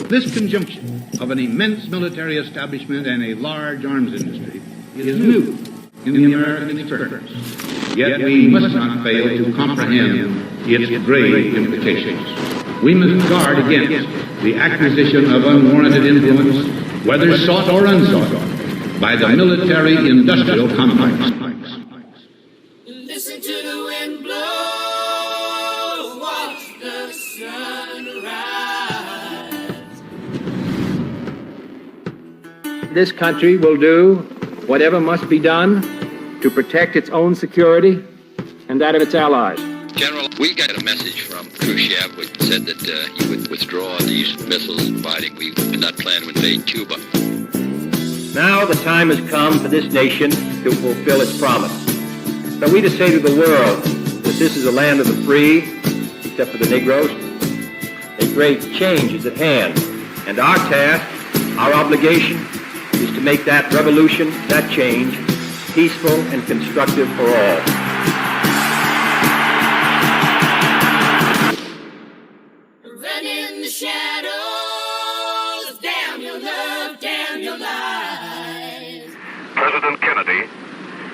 This conjunction of an immense military establishment and a large arms industry is new in the American experience. Yet we must not fail to comprehend its grave implications. We must guard against the acquisition of unwarranted influence, whether sought or unsought, by the military-industrial complex. Listen to the wind blow, watch the sun rise. This country will do whatever must be done to protect its own security and that of its allies. General, we got a message from Khrushchev which said that he would withdraw these missiles, providing we did not plan to invade Cuba. Now the time has come for this nation to fulfill its promise. So we to say to the world that this is a land of the free, except for the Negroes. A great change is at hand, and our task, our obligation, is to make that revolution, that change, peaceful and constructive for all. Run in the shadows, damn your love, damn your lies. President Kennedy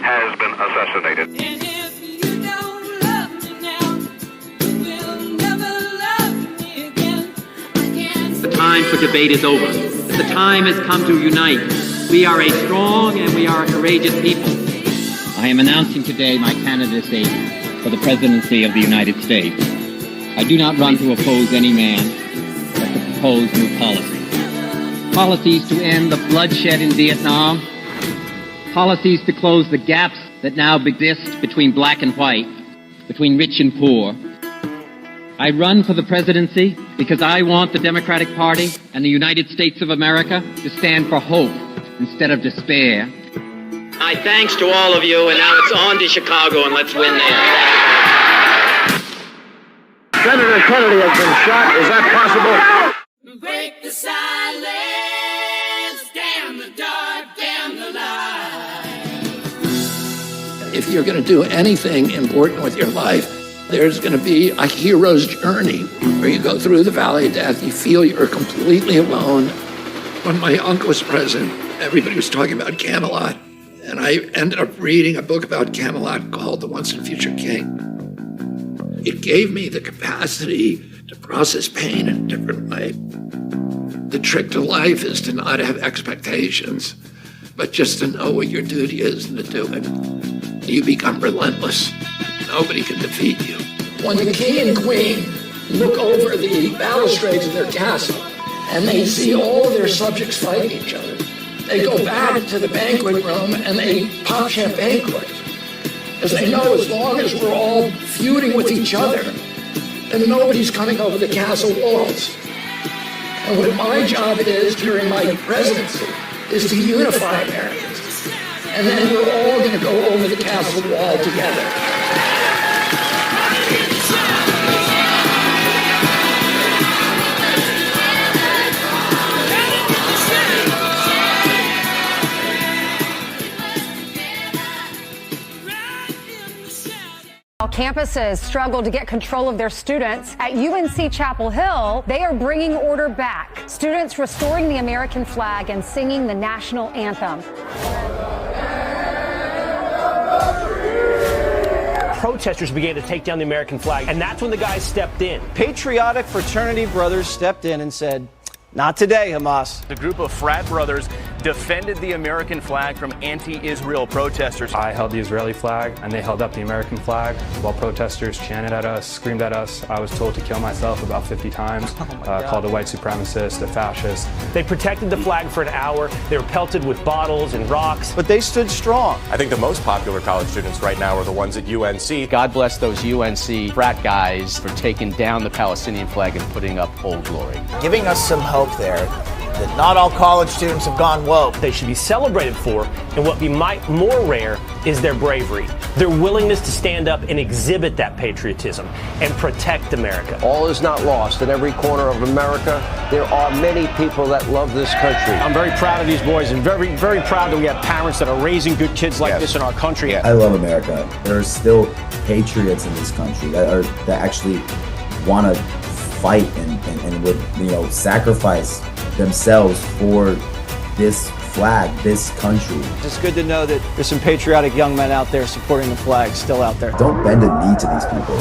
has been assassinated. And if you don't love me now, you will never love me again. I can't The time for debate is over. The time has come to unite. We are a strong and we are a courageous people. I am announcing today my candidacy for the presidency of the United States. I do not run to oppose any man, but to propose new policies. Policies to end the bloodshed in Vietnam. Policies to close the gaps that now exist between black and white, between rich and poor. I run for the presidency because I want the Democratic Party and the United States of America to stand for hope instead of despair. My thanks to all of you, and now it's on to Chicago, and let's win there. Senator Kennedy has been shot. Is that possible? break the silence, damn the dark, damn the light. If you're going to do anything important with your life, there's going to be a hero's journey where you go through the valley of death. You feel you're completely alone. When my uncle was president, everybody was talking about Camelot. And I ended up reading a book about Camelot called The Once and Future King. It gave me the capacity to process pain in a different way. The trick to life is to not have expectations, but just to know what your duty is and to do it. You become relentless. Nobody can defeat you. When the king and queen look over the balustrades of their castle and they see all of their subjects fight each other, they go back to the banquet room and they pop champagne corks. Because they know as long as we're all feuding with each other, then nobody's coming over the castle walls. And what my job is during my presidency is to unify Americans. And then we're all going to go over the castle wall together. While campuses struggle to get control of their students, at UNC Chapel Hill, they are bringing order back. Students restoring the American flag and singing the national anthem. Protesters began to take down the American flag, and that's when the guys stepped in. Patriotic fraternity brothers stepped in and said, "Not today, Hamas." The group of frat brothers defended the American flag from anti-Israel protesters. I held the Israeli flag, and they held up the American flag while protesters chanted at us, screamed at us. I was told to kill myself about 50 times, called a white supremacist, a fascist. They protected the flag for an hour. They were pelted with bottles and rocks. But they stood strong. I think the most popular college students right now are the ones at UNC. God bless those UNC frat guys for taking down the Palestinian flag and putting up Old Glory. Giving us some hope there that not all college students have gone woke. They should be celebrated for, and what be more rare is their bravery, their willingness to stand up and exhibit that patriotism and protect America. All is not lost. In every corner of America, there are many people that love this country. I'm very proud of these boys and very, very proud that we have parents that are raising good kids like this in our country. I love America. There are still patriots in this country that actually want to fight and would, sacrifice themselves for this flag, this country. It's good to know that there's some patriotic young men out there supporting the flag still out there. Don't bend a knee to these people.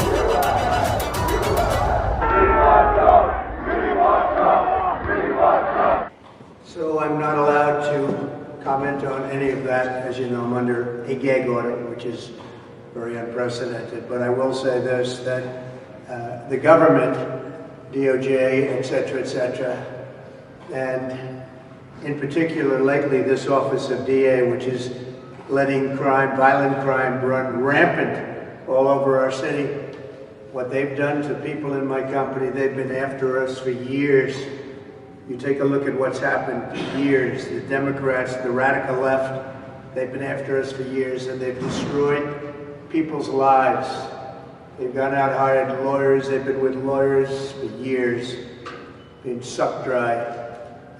So I'm not allowed to comment on any of that. As you know, I'm under a gag order, which is very unprecedented. But I will say this, that the government, DOJ, et cetera, and in particular lately this office of DA, which is letting crime, violent crime, run rampant all over our city. What they've done to people in my company, they've been after us for years. You take a look at what's happened for years. The Democrats, the radical left, they've been after us for years, and they've destroyed people's lives. They've gone out, hired lawyers, they've been with lawyers for years, been sucked dry.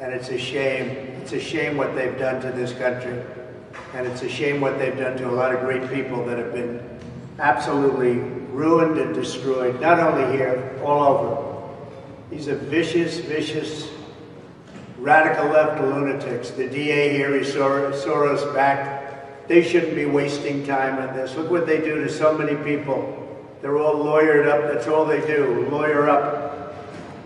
And it's a shame. It's a shame what they've done to this country. And it's a shame what they've done to a lot of great people that have been absolutely ruined and destroyed, not only here, all over. These are vicious, radical left lunatics. The DA here is Soros-backed. They shouldn't be wasting time on this. Look what they do to so many people. They're all lawyered up. That's all they do, lawyer up.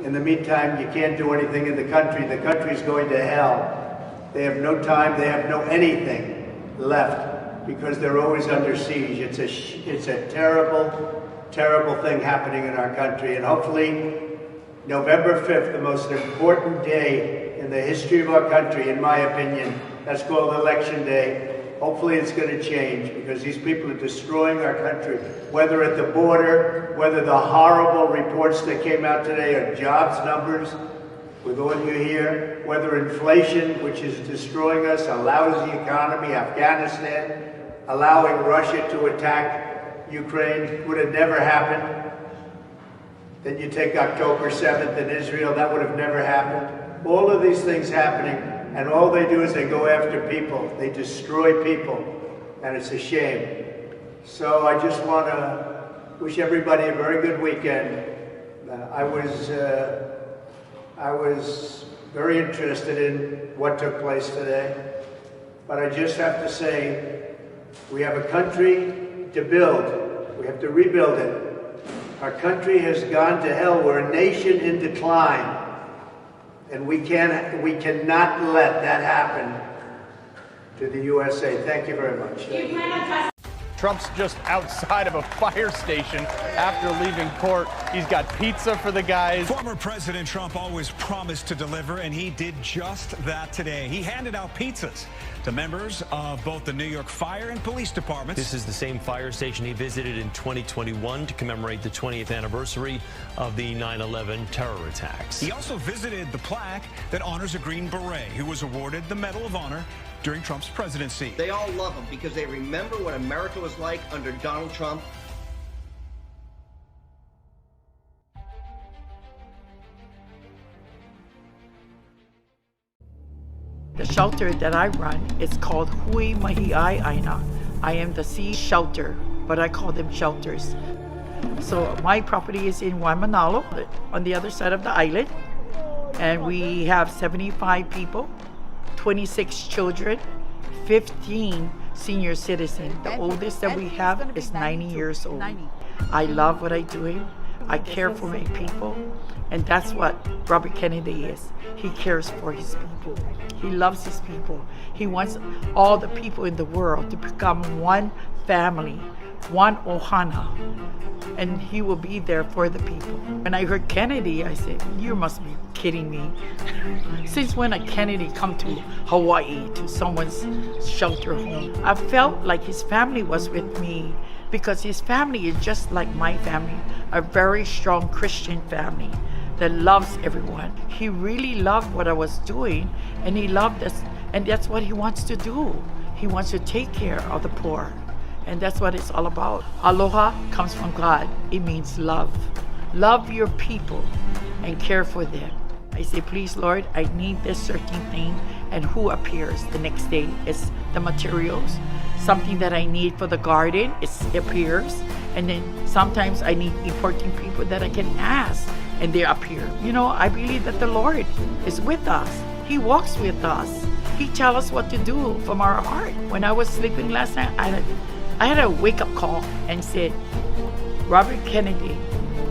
In the meantime, you can't do anything in the country. The country's going to hell. They have no time. They have no anything left because they're always under siege. It's a terrible thing happening in our country. And hopefully, November 5th, the most important day in the history of our country, in my opinion, that's called Election Day. Hopefully it's going to change because these people are destroying our country, whether at the border, whether the horrible reports that came out today are jobs numbers, with all you hear, whether inflation, which is destroying us, a lousy economy, Afghanistan, allowing Russia to attack Ukraine would have never happened. Then you take October 7th in Israel, that would have never happened. All of these things happening. And all they do is they go after people. They destroy people. And it's a shame. So I just want to wish everybody a very good weekend. I was very interested in what took place today. But I just have to say, we have a country to build. We have to rebuild it. Our country has gone to hell. We're a nation in decline. And we cannot let that happen to the USA. Thank you very much. Trump's just outside of a fire station after leaving court. He's got pizza for the guys. Former President Trump always promised to deliver, and he did just that today. He handed out pizzas to members of both the New York Fire and Police Departments. This is the same fire station he visited in 2021 to commemorate the 20th anniversary of the 9/11 terror attacks. He also visited the plaque that honors a Green Beret who was awarded the Medal of Honor during Trump's presidency. They all love him because they remember what America was like under Donald Trump. The shelter that I run is called Hui Mahi'ai Aina. I am the sea shelter, but I call them shelters. So my property is in Waimanalo, on the other side of the island. And we have 75 people, 26 children, 15 senior citizens. The oldest that we have is 90 years old. I love what I do. I care for my people. And that's what Robert Kennedy is. He cares for his people. He loves his people. He wants all the people in the world to become one family, one Ohana. And he will be there for the people. When I heard Kennedy, I said, you must be kidding me. Since when a Kennedy come to Hawaii, to someone's shelter home? I felt like his family was with me because his family is just like my family, a very strong Christian family that loves everyone. He really loved what I was doing, and he loved us, and that's what he wants to do. He wants to take care of the poor, and that's what it's all about. Aloha comes from God. It means love. Love your people and care for them. I say, please, Lord, I need this certain thing, and who appears the next day is the materials. Something that I need for the garden, it appears. And then sometimes I need important people that I can ask and they appear. You know, I believe that the Lord is with us. He walks with us. He tells us what to do from our heart. When I was sleeping last night, I had a wake-up call and said, Robert Kennedy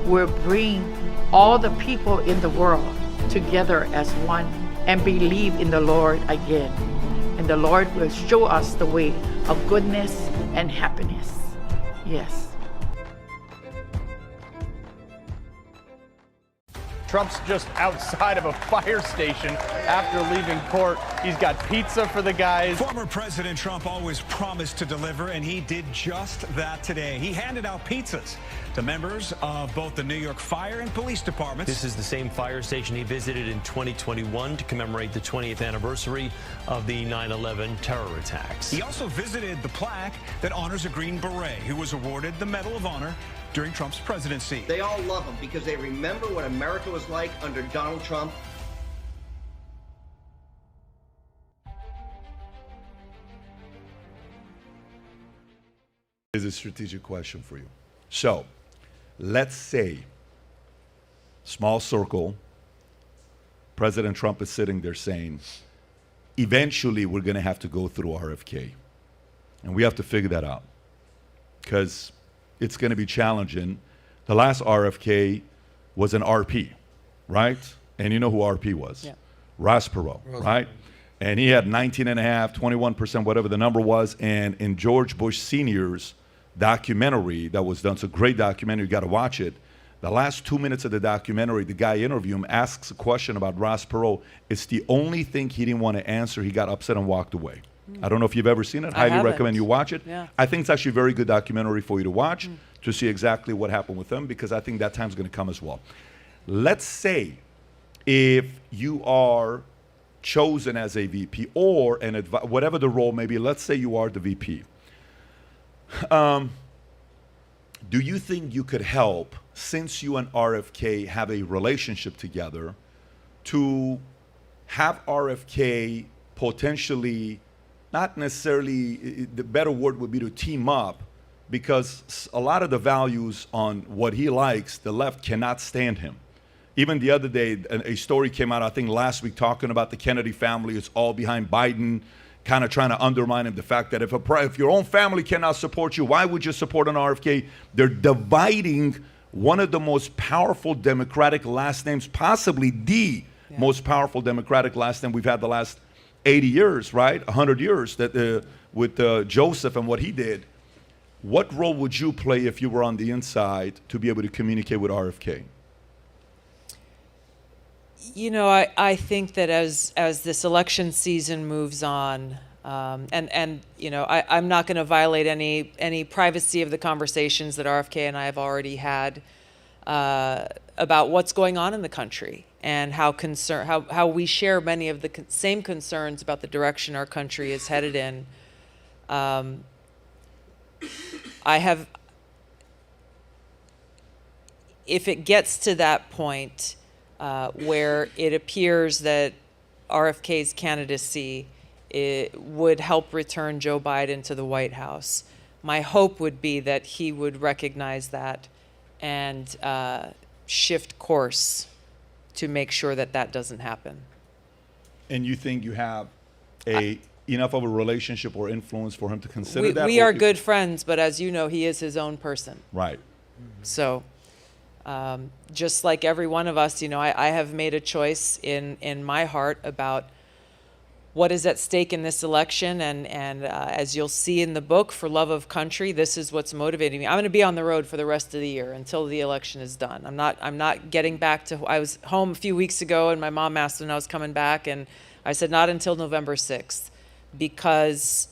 will bring all the people in the world together as one and believe in the Lord again. And the Lord will show us the way of goodness and happiness. Yes. Trump's just outside of a fire station after leaving court. He's got pizza for the guys. Former President Trump always promised to deliver, and he did just that today. He handed out pizzas to members of both the New York Fire and Police Departments. This is the same fire station he visited in 2021 to commemorate the 20th anniversary of the 9/11 terror attacks. He also visited the plaque that honors a Green Beret who was awarded the Medal of Honor during Trump's presidency. They all love him because they remember what America was like under Donald Trump. Is a strategic question for you. So, let's say, small circle, President Trump is sitting there saying, eventually we're going to have to go through RFK. And we have to figure that out because it's going to be challenging. The last RFK was an RP, right? And you know who RP was? Yeah. Ross Perot, right? And he had 19.5%, 21%, whatever the number was. And in George Bush Sr.'s documentary that was done, it's a great documentary, you got to watch it. The last 2 minutes of the documentary, the guy interviewing him asks a question about Ross Perot. It's the only thing he didn't want to answer. He got upset and walked away. I don't know if you've ever seen it. I Highly haven't. recommend you watch it. Yeah. I think it's actually a very good documentary for you to watch to see exactly what happened with them, because I think that time's going to come as well. Let's say if you are chosen as a VP or an whatever the role may be, let's say you are the VP. Do you think you could help, since you and RFK have a relationship together, to have RFK potentially, not necessarily, the better word would be to team up, because a lot of the values on what he likes, the left cannot stand him. Even the other day, a story came out, I think last week, talking about the Kennedy family. It's all behind Biden, kind of trying to undermine him. The fact that if your own family cannot support you, why would you support an RFK? They're dividing one of the most powerful Democratic last names, possibly the most powerful Democratic last name we've had the last 80 years, right? 100 years that with Joseph and what he did. What role would you play if you were on the inside to be able to communicate with RFK? You know, I think that as this election season moves on, and you know, I'm not going to violate any privacy of the conversations that RFK and I have already had about what's going on in the country and how we share many of the same concerns about the direction our country is headed in. If it gets to that point where it appears that RFK's candidacy would help return Joe Biden to the White House, my hope would be that he would recognize that and shift course to make sure that that doesn't happen. And you think you have enough of a relationship or influence for him to consider that? We are good friends, but as you know, he is his own person. Right. So just like every one of us, you know, I have made a choice in my heart about what is at stake in this election. And as you'll see in the book, For Love of Country, this is what's motivating me. I'm going to be on the road for the rest of the year until the election is done. I'm not getting back to, I was home a few weeks ago and my mom asked when I was coming back, and I said not until November 6th, because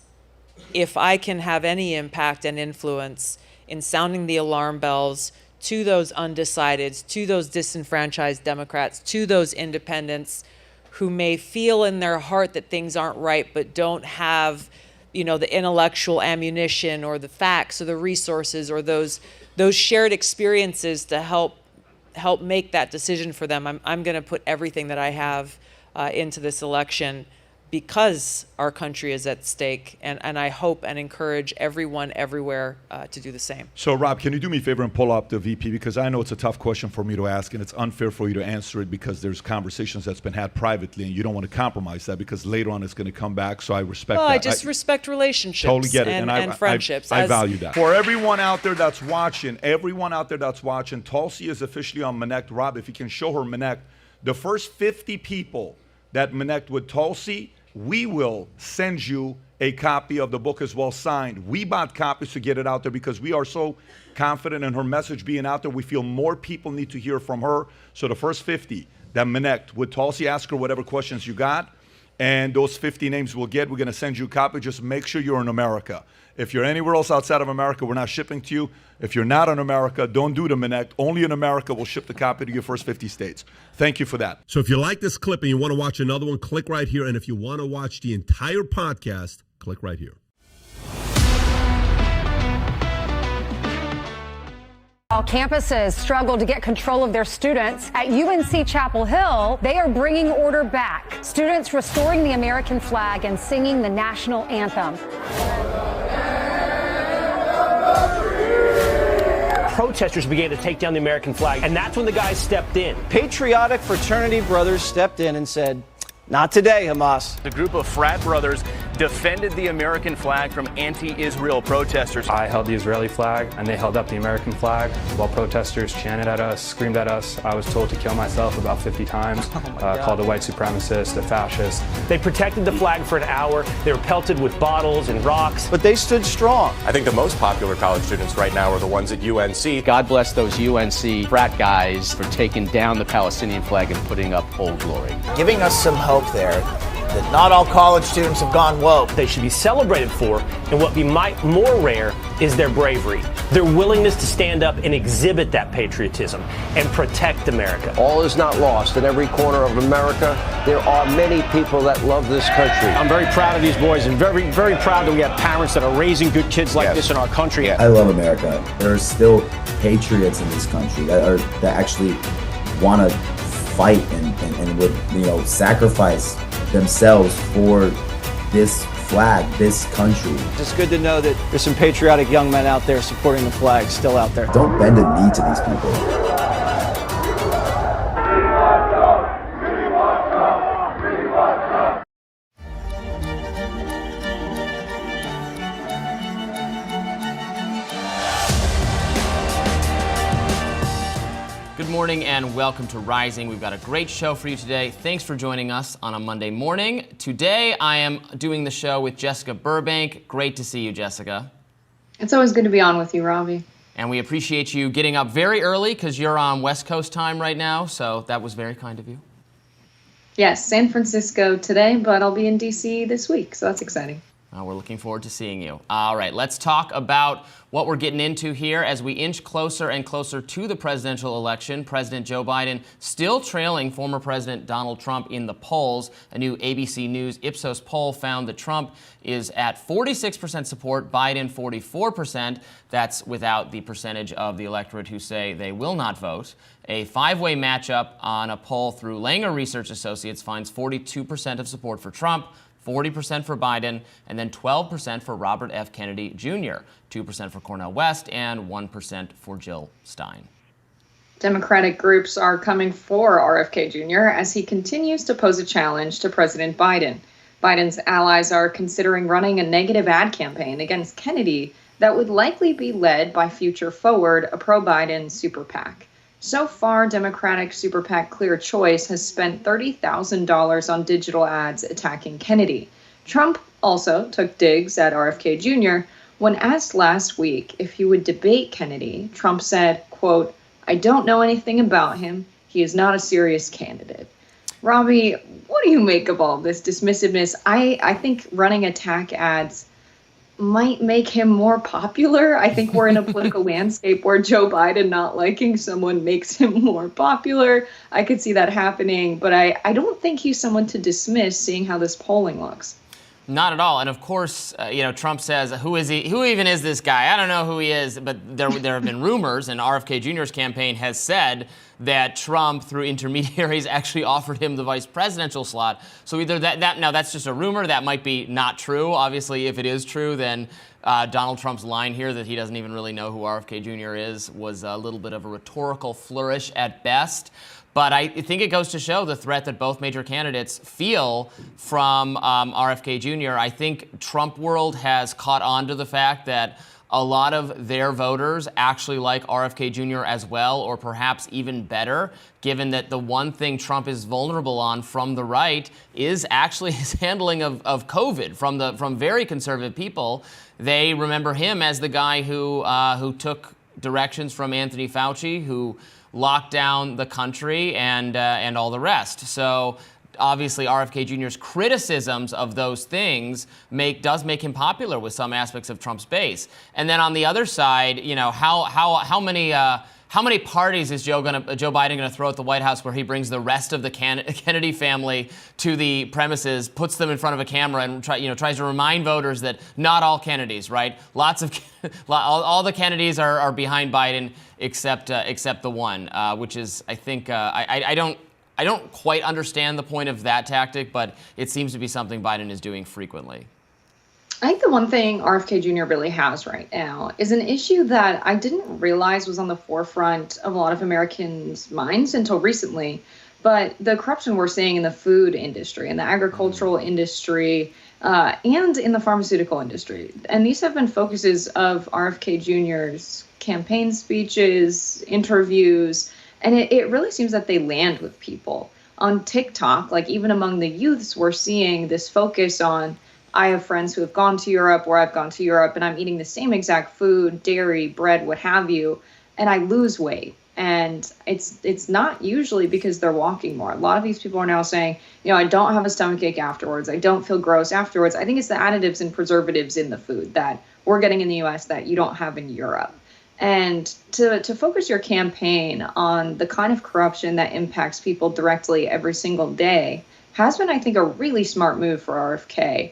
if I can have any impact and influence in sounding the alarm bells to those undecideds, to those disenfranchised Democrats, to those independents who may feel in their heart that things aren't right, but don't have, you know, the intellectual ammunition or the facts or the resources or those shared experiences to help make that decision for them. I'm going to put everything that I have into this election. because our country is at stake, and I hope and encourage everyone everywhere to do the same. So, Rob, can you do me a favor and pull up the VP? Because I know it's a tough question for me to ask, and it's unfair for you to answer it because there's conversations that's been had privately, and you don't want to compromise that because later on it's going to come back. So I respect Well, that. I just respect relationships Totally get it. and friendships. I value that. For everyone out there that's watching, Tulsi is officially on Minect. Rob, if you can show her Minect, the first 50 people that Minect with Tulsi, we will send you a copy of the book as well signed. We bought copies to get it out there because we are so confident in her message being out there. We feel more people need to hear from her. So the first 50 that Minect with Tulsi, ask her whatever questions you got, and those 50 names we're going to send you a copy. Just make sure you're in America. If you're anywhere else outside of America, we're not shipping to you. If you're not in America, don't do the Minect. Only in America we'll ship the copy to your first 50 states. Thank you for that. So if you like this clip and you want to watch another one, click right here. And if you want to watch the entire podcast, click right here. While campuses struggle to get control of their students, at UNC Chapel Hill, they are bringing order back. Students restoring the American flag and singing the national anthem. Protesters began to take down the American flag, and that's when the guys stepped in. Patriotic fraternity brothers stepped in and said, "Not today, Hamas." The group of frat brothers defended the American flag from anti-Israel protesters. I held the Israeli flag, and they held up the American flag while protesters chanted at us, screamed at us. I was told to kill myself about 50 times, called a white supremacist, a fascist. They protected the flag for an hour. They were pelted with bottles and rocks. But they stood strong. I think the most popular college students right now are the ones at UNC. God bless those UNC frat guys for taking down the Palestinian flag and putting up Old Glory. Giving us some hope there that not all college students have gone woke. They should be celebrated for, and what be more rare is their bravery, their willingness to stand up and exhibit that patriotism and protect America. All is not lost. In every corner of America, there are many people that love this country. I'm very proud of these boys and very, very proud that we have parents that are raising good kids like this in our country. I love America. There are still patriots in this country that actually want to fight and would sacrifice themselves for this flag, this country. It's good to know that there's some patriotic young men out there supporting the flag still out there. Don't bend a knee to these people. Good morning and welcome to Rising. We've got a great show for you today. Thanks for joining us on a Monday morning. Today I am doing the show with Jessica Burbank. Great to see you, Jessica. It's always good to be on with you, Robbie. And we appreciate you getting up very early because you're on West Coast time right now, so that was very kind of you. Yes, San Francisco today, but I'll be in D.C. this week, so that's exciting. We're looking forward to seeing you. All right, let's talk about what we're getting into here as we inch closer and closer to the presidential election. President Joe Biden still trailing former President Donald Trump in the polls. A new ABC News Ipsos poll found that Trump is at 46% support, Biden 44%. That's without the percentage of the electorate who say they will not vote. A five-way matchup on a poll through Langer Research Associates finds 42% of support for Trump, 40% for Biden, and then 12% for Robert F. Kennedy Jr., 2% for Cornel West, and 1% for Jill Stein. Democratic groups are coming for RFK Jr. as he continues to pose a challenge to President Biden. Biden's allies are considering running a negative ad campaign against Kennedy that would likely be led by Future Forward, a pro-Biden super PAC. So far, Democratic super PAC Clear Choice has spent $30,000 on digital ads attacking Kennedy. Trump also took digs at RFK Jr. When asked last week if he would debate Kennedy, Trump said, quote, "I don't know anything about him. He is not a serious candidate." Robbie, what do you make of all this dismissiveness? I think running attack ads might make him more popular. I think we're in a political landscape where Joe Biden not liking someone makes him more popular. I could see that happening, but I don't think he's someone to dismiss seeing how this polling looks. Not at all. And of course, Trump says, who is he? Who even is this guy? I don't know who he is. But there have been rumors, and RFK Jr.'s campaign has said that Trump, through intermediaries, actually offered him the vice presidential slot. So either now that's just a rumor. That might be not true. Obviously, if it is true, then Donald Trump's line here that he doesn't even really know who RFK Jr. is was a little bit of a rhetorical flourish at best. But I think it goes to show the threat that both major candidates feel from RFK Jr. I think Trump world has caught on to the fact that a lot of their voters actually like RFK Jr. as well, or perhaps even better, given that the one thing Trump is vulnerable on from the right is actually his handling of COVID from very conservative people. They remember him as the guy who took directions from Anthony Fauci, who locked down the country and all the rest. So obviously RFK Jr.'s criticisms of those things does make him popular with some aspects of Trump's base. And then on the other side, how many parties is Joe Biden going to throw at the White House where he brings the rest of the Kennedy family to the premises, puts them in front of a camera, and tries to remind voters that not all Kennedys, right? All the Kennedys are behind Biden except the one, which is, I think, I don't quite understand the point of that tactic, but it seems to be something Biden is doing frequently. I think the one thing RFK Jr. really has right now is an issue that I didn't realize was on the forefront of a lot of Americans' minds until recently. But the corruption we're seeing in the food industry, in the agricultural industry, and in the pharmaceutical industry. And these have been focuses of RFK Jr.'s campaign speeches, interviews, and it really seems that they land with people. On TikTok, like even among the youths, we're seeing this focus on, I have friends who have gone to Europe, or I've gone to Europe, and I'm eating the same exact food, dairy, bread, what have you, and I lose weight. And it's not usually because they're walking more. A lot of these people are now saying, I don't have a stomachache afterwards. I don't feel gross afterwards. I think it's the additives and preservatives in the food that we're getting in the U.S. that you don't have in Europe. And to focus your campaign on the kind of corruption that impacts people directly every single day has been, I think, a really smart move for RFK.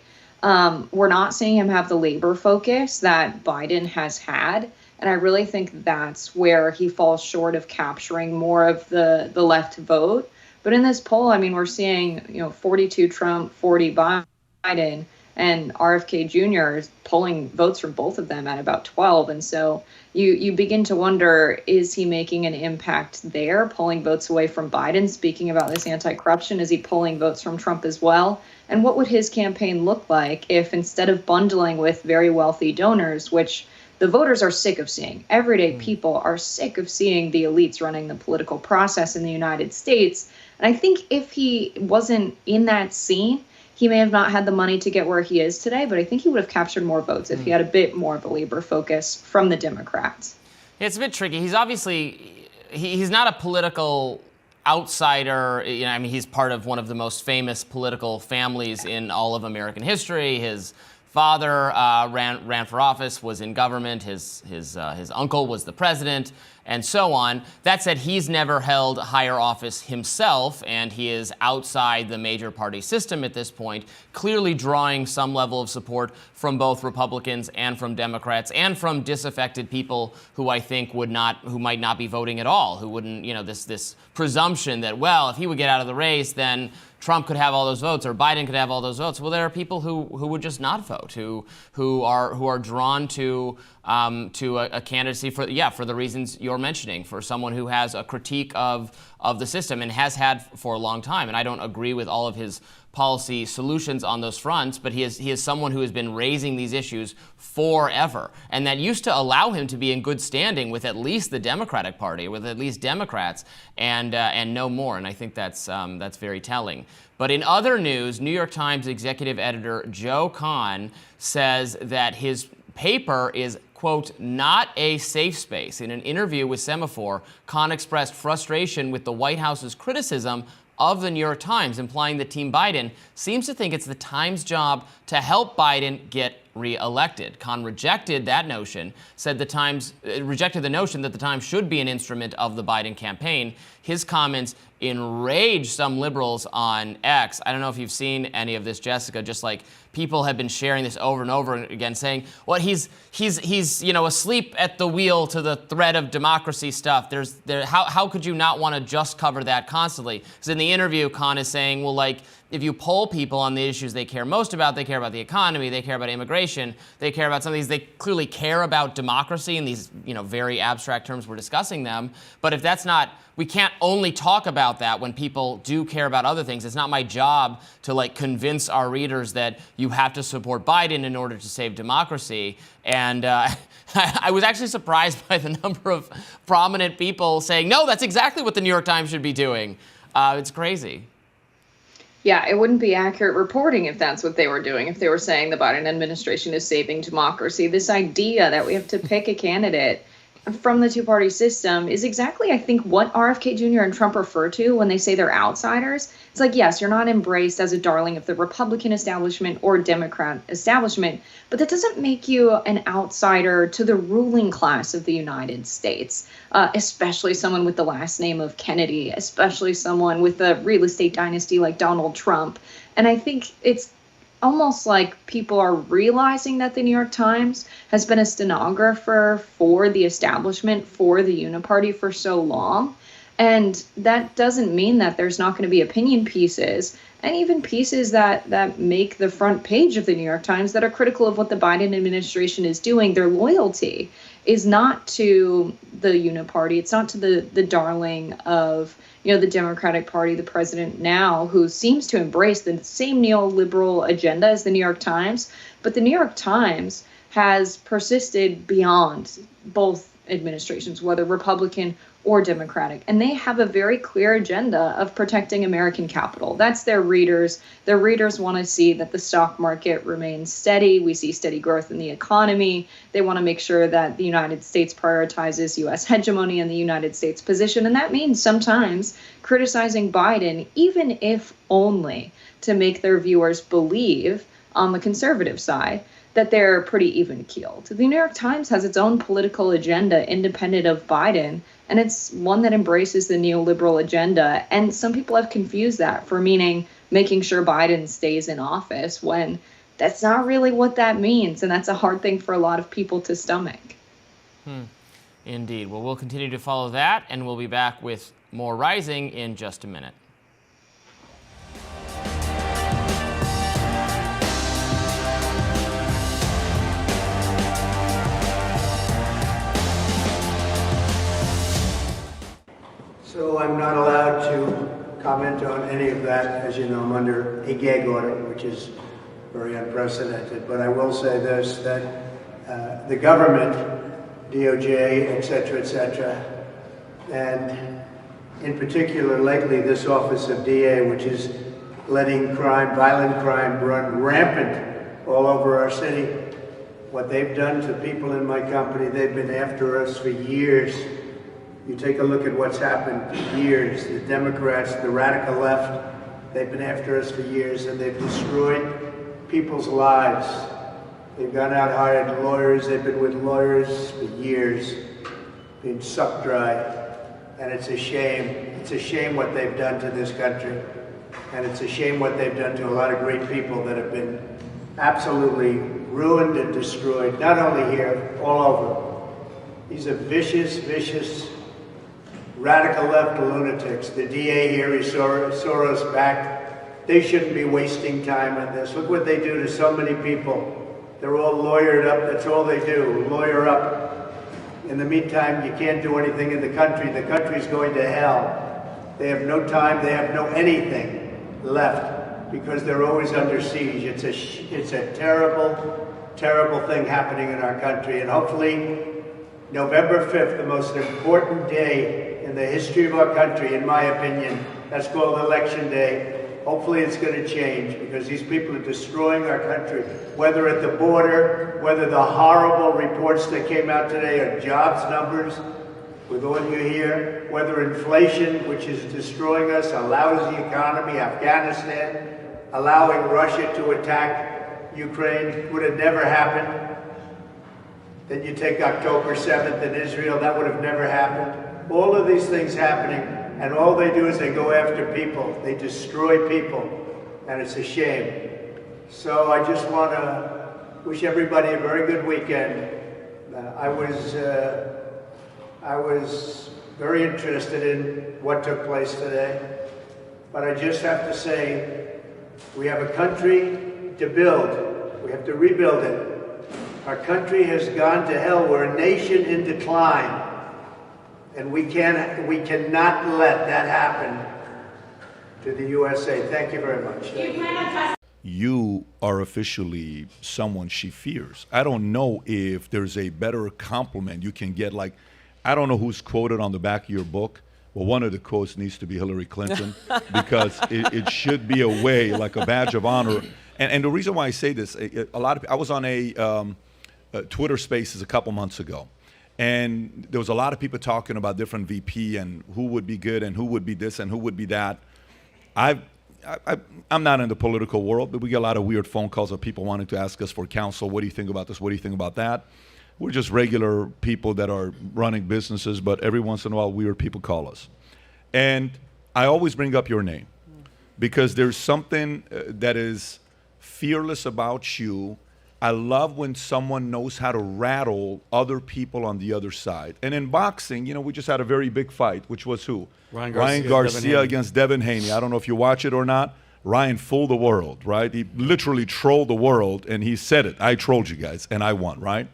We're not seeing him have the labor focus that Biden has had. And I really think that's where he falls short of capturing more of the left vote. But in this poll, I mean, we're seeing, 42 Trump, 40 Biden, and RFK Jr. is polling votes from both of them at about 12. And so you begin to wonder, is he making an impact there, pulling votes away from Biden? Speaking about this anti-corruption, is he pulling votes from Trump as well? And what would his campaign look like if, instead of bundling with very wealthy donors, which the voters are sick of seeing, everyday people are sick of seeing the elites running the political process in the United States. And I think if he wasn't in that scene, he may have not had the money to get where he is today, but I think he would have captured more votes if he had a bit more of a labor focus from the Democrats. It's a bit tricky. He's obviously, he's not a political outsider. He's part of one of the most famous political families in all of American history. His father ran for office, was in government. His uncle was the president, and so on. That said, he's never held higher office himself, and he is outside the major party system at this point, clearly drawing some level of support from both Republicans and from Democrats and from disaffected people who I think who might not be voting at all, who wouldn't, this presumption that, well, if he would get out of the race, then Trump could have all those votes or Biden could have all those votes. Well, there are people who would just not vote, who are drawn to a candidacy for the reasons you're mentioning, for someone who has a critique of the system and has had for a long time. And I don't agree with all of his policy solutions on those fronts, but he is someone who has been raising these issues forever, and that used to allow him to be in good standing with at least the Democratic Party, with at least Democrats, and no more. And I think that's very telling. But in other news, New York Times executive editor Joe Kahn says that his paper is, quote, not a safe space. In an interview with Semaphore, Kahn expressed frustration with the White House's criticism of the New York Times, implying that Team Biden seems to think it's the Times' job to help Biden get re-elected. Khan rejected that notion, said rejected the notion that the Times should be an instrument of the Biden campaign. His comments enraged some liberals on X. I don't know if you've seen any of this, Jessica, just like people have been sharing this over and over again, saying, well, he's asleep at the wheel to the threat of democracy stuff. How could you not want to just cover that constantly? Because in the interview, Khan is saying, well, like, if you poll people on the issues they care most about, they care about the economy, they care about immigration, they care about some of these, they clearly care about democracy in these, very abstract terms we're discussing them. But if that's not, we can't only talk about that when people do care about other things. It's not my job to convince our readers that you have to support Biden in order to save democracy. And I was actually surprised by the number of prominent people saying, no, that's exactly what the New York Times should be doing. It's crazy. Yeah, it wouldn't be accurate reporting if that's what they were doing, if they were saying the Biden administration is saving democracy. This idea that we have to pick a candidate from the two-party system is exactly, I think, what RFK Jr. and Trump refer to when they say they're outsiders. It's like, yes, you're not embraced as a darling of the Republican establishment or Democrat establishment, but that doesn't make you an outsider to the ruling class of the United States, especially someone with the last name of Kennedy, especially someone with a real estate dynasty like Donald Trump. And I think it's almost like people are realizing that the New York Times has been a stenographer for the establishment, for the Uniparty for so long. And that doesn't mean that there's not going to be opinion pieces and even pieces that make the front page of the New York Times that are critical of what the Biden administration is doing. Their loyalty is not to the Uniparty. It's not to the darling of the Democratic Party, the president now, who seems to embrace the same neoliberal agenda as the New York Times. But the New York Times has persisted beyond both administrations, whether Republican or Democratic. And they have a very clear agenda of protecting American capital. That's their readers. Their readers want to see that the stock market remains steady. We see steady growth in the economy. They want to make sure that the United States prioritizes U.S. hegemony and the United States position. And that means sometimes criticizing Biden, even if only to make their viewers believe on the conservative side that they're pretty even-keeled. The New York Times has its own political agenda independent of Biden, and it's one that embraces the neoliberal agenda. And some people have confused that for meaning making sure Biden stays in office, when that's not really what that means. And that's a hard thing for a lot of people to stomach. Indeed. Well, we'll continue to follow that, and we'll be back with more Rising in just a minute. So I'm not allowed to comment on any of that. As you know, I'm under a gag order, which is very unprecedented. But I will say this, that the government, DOJ, et cetera, and in particular lately this office of DA, which is letting crime, violent crime, run rampant all over our city. What they've done to people in my company, they've been after us for years. You take a look at what's happened for years. The Democrats, the radical left, they've been after us for years, and they've destroyed people's lives. They've gone out, hired lawyers. They've been with lawyers for years, being sucked dry. And it's a shame. It's a shame what they've done to this country. And it's a shame what they've done to a lot of great people that have been absolutely ruined and destroyed, not only here, all over. These are vicious, radical left lunatics. The DA here is Soros-backed. They shouldn't be wasting time on this. Look what they do to so many people. They're all lawyered up. That's all they do, lawyer up. In the meantime, you can't do anything in the country. The country's going to hell. They have no time. They have no anything left because they're always under siege. It's a terrible thing happening in our country. And hopefully, November 5th, the most important day in the history of our country, in my opinion, that's called Election Day. Hopefully it's going to change, because these people are destroying our country, whether at the border, whether the horrible reports that came out today are jobs numbers, with all you hear, whether inflation, which is destroying us, a lousy economy, Afghanistan, allowing Russia to attack Ukraine would have never happened. Then you take October 7th in Israel, that would have never happened. All of these things happening, and all they do is they go after people. They destroy people, and it's a shame. So I just want to wish everybody a very good weekend. I was very interested in what took place today, but I just have to say, we have a country to build. We have to rebuild it. Our country has gone to hell. We're a nation in decline, and we cannot let that happen to the USA. Thank you very much. You are officially someone she fears. I don't know if there's a better compliment you can get. Like, I don't know who's quoted on the back of your book. Well, one of the quotes needs to be Hillary Clinton because it should be a way, like a badge of honor. And the reason why I say this, I was on a Twitter Spaces a couple months ago, and there was a lot of people talking about different VP and who would be good and who would be this and who would be that. I'm not in the political world, but we get a lot of weird phone calls of people wanting to ask us for counsel. What do you think about this? What do you think about that? We're just regular people that are running businesses, but every once in a while, weird people call us. And I always bring up your name because there's something that is fearless about you. I love when someone knows how to rattle other people on the other side. And in boxing, you know, we just had a very big fight, which was who? Ryan Garcia against Devin Haney. I don't know if you watch it or not. Ryan fooled the world, right? He literally trolled the world, and he said it. I trolled you guys, and I won, right?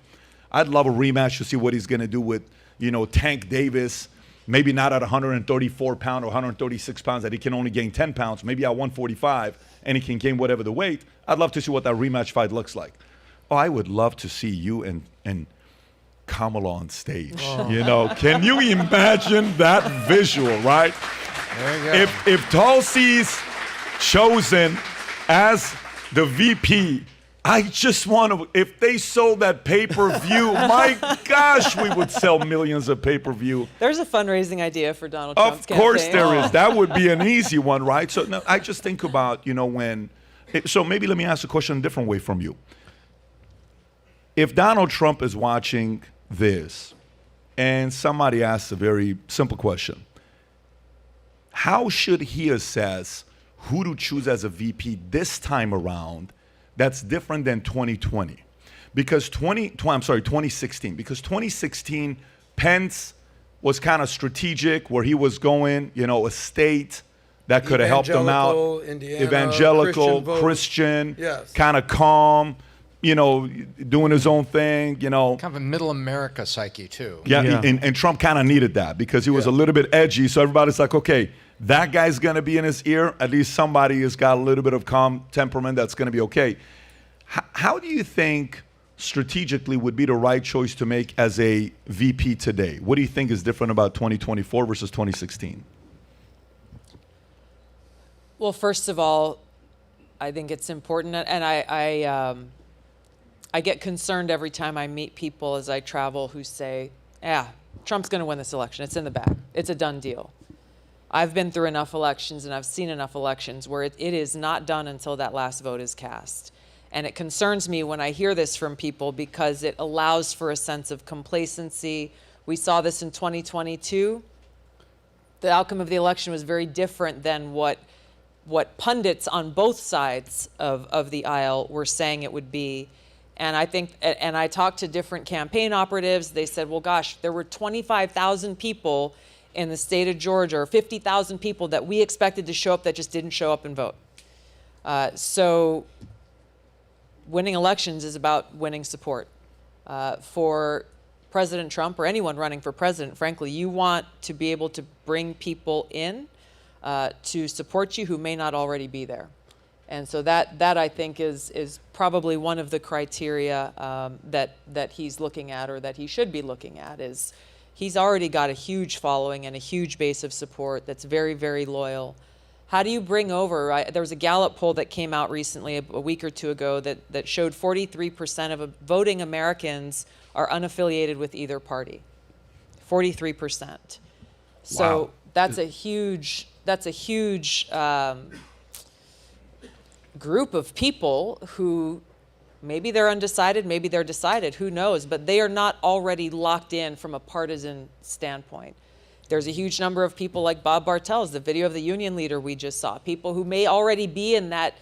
I'd love a rematch to see what he's going to do with, you know, Tank Davis. Maybe not at 134 pounds or 136 pounds, that he can only gain 10 pounds. Maybe at 145, and he can gain whatever the weight. I'd love to see what that rematch fight looks like. Oh, I would love to see you and Kamala on stage. Oh. You know, can you imagine that visual, right? There you go. If Tulsi's chosen as the VP, I just want to, if they sold that pay-per-view, my gosh, we would sell millions of pay-per-view. There's a fundraising idea for Donald Trump's campaign. Of course there is. That would be an easy one, right? So no, I just think about, you know, so maybe let me ask a question a different way from you. If Donald Trump is watching this and somebody asks a very simple question, how should he assess who to choose as a VP this time around that's different than 2020? Because 2016. Because 2016, Pence was kind of strategic where he was going, you know, a state that could have helped him out. Indiana, evangelical, Christian, yes. Kind of calm, you know, doing his own thing, you know. Kind of a middle America psyche, too. Yeah. And Trump kind of needed that because he was a little bit edgy. So everybody's like, okay, that guy's going to be in his ear. At least somebody has got a little bit of calm temperament that's going to be okay. How do you think strategically would be the right choice to make as a VP today? What do you think is different about 2024 versus 2016? Well, first of all, I think it's important, and I get concerned every time I meet people as I travel who say, yeah, Trump's going to win this election. It's in the bag. It's a done deal. I've been through enough elections and I've seen enough elections where it is not done until that last vote is cast. And it concerns me when I hear this from people because it allows for a sense of complacency. We saw this in 2022. The outcome of the election was very different than what pundits on both sides of the aisle were saying it would be. And I think, and I talked to different campaign operatives. They said, well, gosh, there were 25,000 people in the state of Georgia, or 50,000 people that we expected to show up that just didn't show up and vote. So winning elections is about winning support. For President Trump or anyone running for president, frankly, you want to be able to bring people in to support you who may not already be there. And so that I think is probably one of the criteria that he's looking at, or that he should be looking at, is he's already got a huge following and a huge base of support that's very, very loyal. How do you bring over, there was a Gallup poll that came out recently, a week or two ago, that showed 43% of voting Americans are unaffiliated with either party. 43%. So Wow. that's a huge group of people who Maybe they're undecided, maybe they're decided, who knows? But they are not already locked in from a partisan standpoint. There's a huge number of people like Bob Bartels, the video of the union leader we just saw, people who may already be in that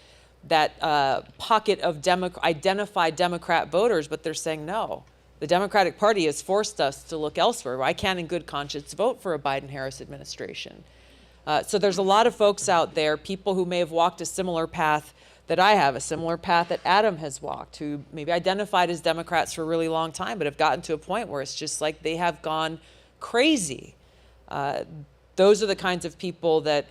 pocket of identified Democrat voters, but they're saying no. The Democratic Party has forced us to look elsewhere. I can't in good conscience vote for a Biden-Harris administration. So there's a lot of folks out there, people who may have walked a similar path that I have, a similar path that Adam has walked, who maybe identified as Democrats for a really long time, but have gotten to a point where it's just like they have gone crazy. Those are the kinds of people that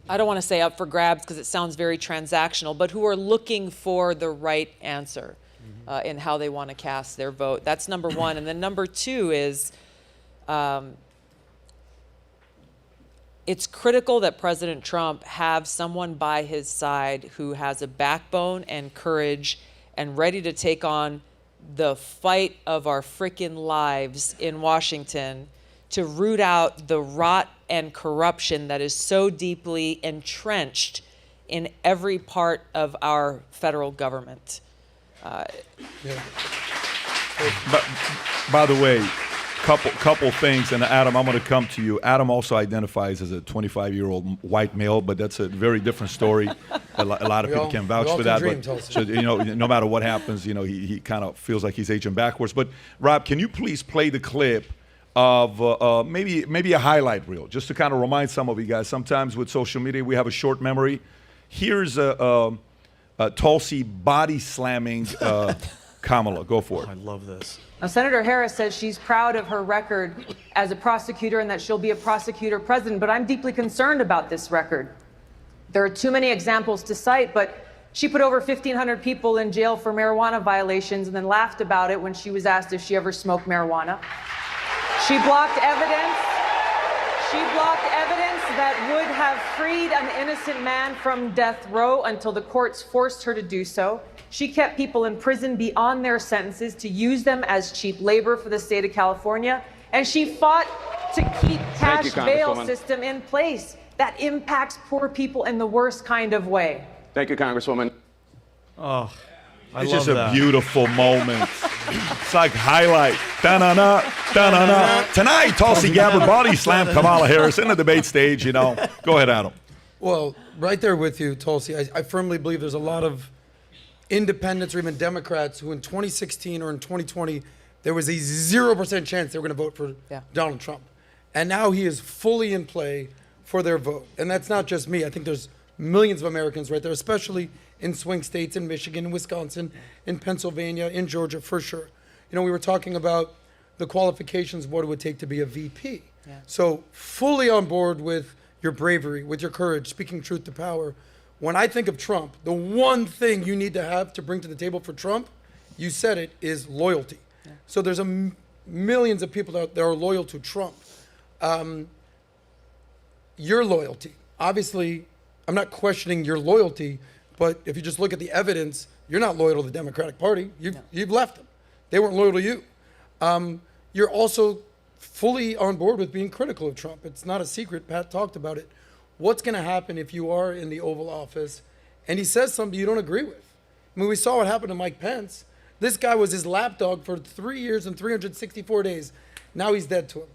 I don't want to say up for grabs because it sounds very transactional, but who are looking for the right answer in how they want to cast their vote. That's number one. And then number two is it's critical that President Trump have someone by his side who has a backbone and courage and ready to take on the fight of our frickin' lives in Washington to root out the rot and corruption that is so deeply entrenched in every part of our federal government. By the way, couple things, and Adam, I'm going to come to you. Adam also identifies as a 25-year-old white male, but that's a very different story. A lot of people can vouch for that. But so, no matter what happens, he kind of feels like he's aging backwards. But Rob, can you please play the clip of maybe a highlight reel, just to kind of remind some of you guys. Sometimes with social media, we have a short memory. Here's Tulsi body slamming Kamala. Go for it. I love this. Now, Senator Harris says she's proud of her record as a prosecutor and that she'll be a prosecutor president, but I'm deeply concerned about this record. There are too many examples to cite, but she put over 1,500 people in jail for marijuana violations and then laughed about it when she was asked if she ever smoked marijuana. She blocked evidence. She blocked evidence that would have freed an innocent man from death row until the courts forced her to do so. She kept people in prison beyond their sentences to use them as cheap labor for the state of California. And she fought to keep cash bail system in place that impacts poor people in the worst kind of way. Thank you, Congresswoman. Oh, it's just a beautiful moment. It's like highlight. Da-na-na, da-na-na. Tonight, Tulsi Gabbard body slammed Kamala Harris in the debate stage. Go ahead, Adam. Well, right there with you, Tulsi. I firmly believe there's a lot of independents or even Democrats who in 2016 or in 2020, there was a 0% chance they were going to vote for Donald Trump. And now he is fully in play for their vote. And that's not just me. I think there's millions of Americans right there, especially in swing states, in Michigan, in Wisconsin, in Pennsylvania, in Georgia, for sure. We were talking about the qualifications of what it would take to be a VP. Yeah. So fully on board with your bravery, with your courage, speaking truth to power. When I think of Trump, the one thing you need to have to bring to the table for Trump, you said it, is loyalty. Yeah. So there's millions of people that are loyal to Trump. Your loyalty, obviously, I'm not questioning your loyalty, but if you just look at the evidence, you're not loyal to the Democratic Party. You've left them. They weren't loyal to you. You're also fully on board with being critical of Trump. It's not a secret. Pat talked about it. What's going to happen if you are in the Oval Office and he says something you don't agree with? I mean, we saw what happened to Mike Pence. This guy was his lapdog for 3 years and 364 days. Now he's dead to him.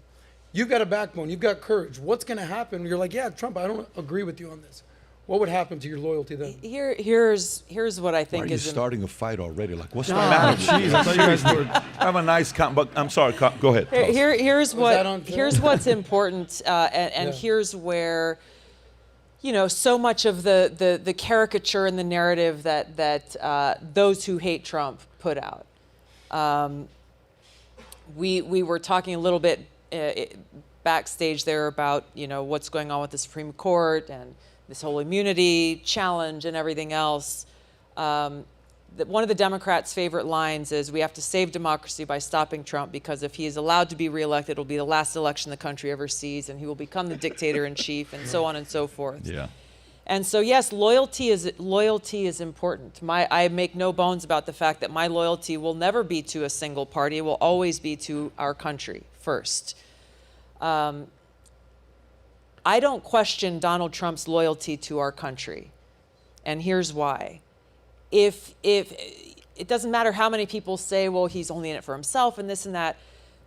You've got a backbone. You've got courage. What's going to happen when you're like, yeah, Trump, I don't agree with you on this? What would happen to your loyalty then? Here's what I think Why are is you starting a fight already? Like, what's the matter? Jeez, I thought you guys were have a nice but I'm sorry. Go ahead. Here's what's important, and here's where, so much of the caricature and the narrative that those who hate Trump put out. We were talking a little bit backstage there about what's going on with the Supreme Court and this whole immunity challenge and everything else. One of the Democrats' favorite lines is, we have to save democracy by stopping Trump, because if he is allowed to be reelected, it'll be the last election the country ever sees, and he will become the dictator-in-chief, and so on and so forth. Yeah. And so, yes, loyalty is important. I make no bones about the fact that my loyalty will never be to a single party. It will always be to our country first. I don't question Donald Trump's loyalty to our country, and here's why. if it doesn't matter how many people say, well, he's only in it for himself and this and that.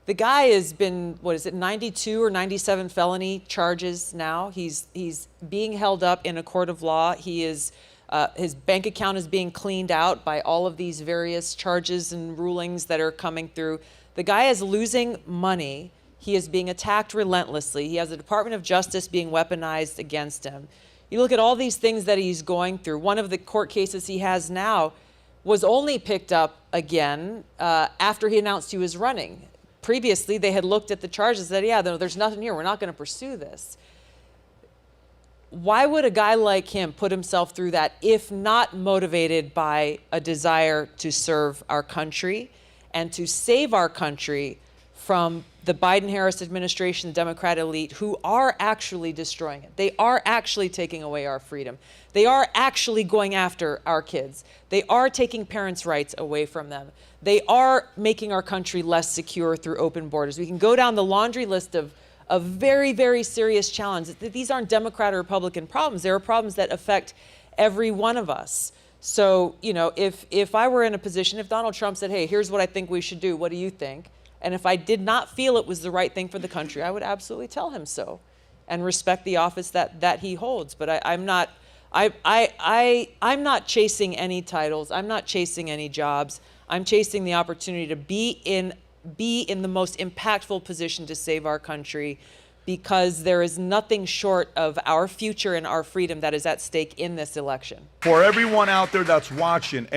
The guy has been, 92 or 97 felony charges now. He's being held up in a court of law. He is, his bank account is being cleaned out by all of these various charges and rulings that are coming through. The guy is losing money. He is being attacked relentlessly. He has the Department of Justice being weaponized against him. You look at all these things that he's going through. One of the court cases he has now was only picked up again after he announced he was running. Previously, they had looked at the charges and said, yeah, there's nothing here. We're not going to pursue this. Why would a guy like him put himself through that if not motivated by a desire to serve our country and to save our country from the Biden-Harris administration, the Democrat elite, who are actually destroying it? They are actually taking away our freedom. They are actually going after our kids. They are taking parents' rights away from them. They are making our country less secure through open borders. We can go down the laundry list of very, very serious challenges. These aren't Democrat or Republican problems. There are problems that affect every one of us. So, if I were in a position, if Donald Trump said, hey, here's what I think we should do, what do you think? And if I did not feel it was the right thing for the country, I would absolutely tell him so and respect the office that he holds. But I'm not chasing any titles. I'm not chasing any jobs. I'm chasing the opportunity to be in the most impactful position to save our country, because there is nothing short of our future and our freedom that is at stake in this election. For everyone out there that's watching,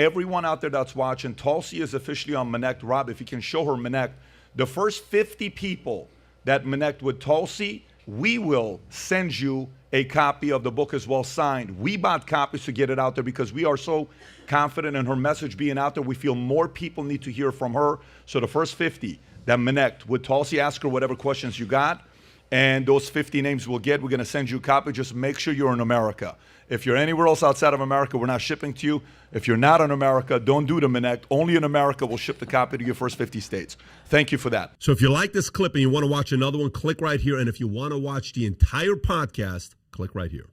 Tulsi is officially on Minect. Rob, if you can show her Minect, the first 50 people that Minect with Tulsi, we will send you a copy of the book as well signed. We bought copies to get it out there because we are so confident in her message being out there. We feel more people need to hear from her. So the first 50 that Minect with Tulsi, ask her whatever questions you got, and those 50 names we're going to send you a copy. Just make sure you're in America. If you're anywhere else outside of America, we're not shipping to you. If you're not in America, don't do the Minect. Only in America will ship the copy to your first 50 states. Thank you for that. So if you like this clip and you want to watch another one, click right here. And if you want to watch the entire podcast, click right here.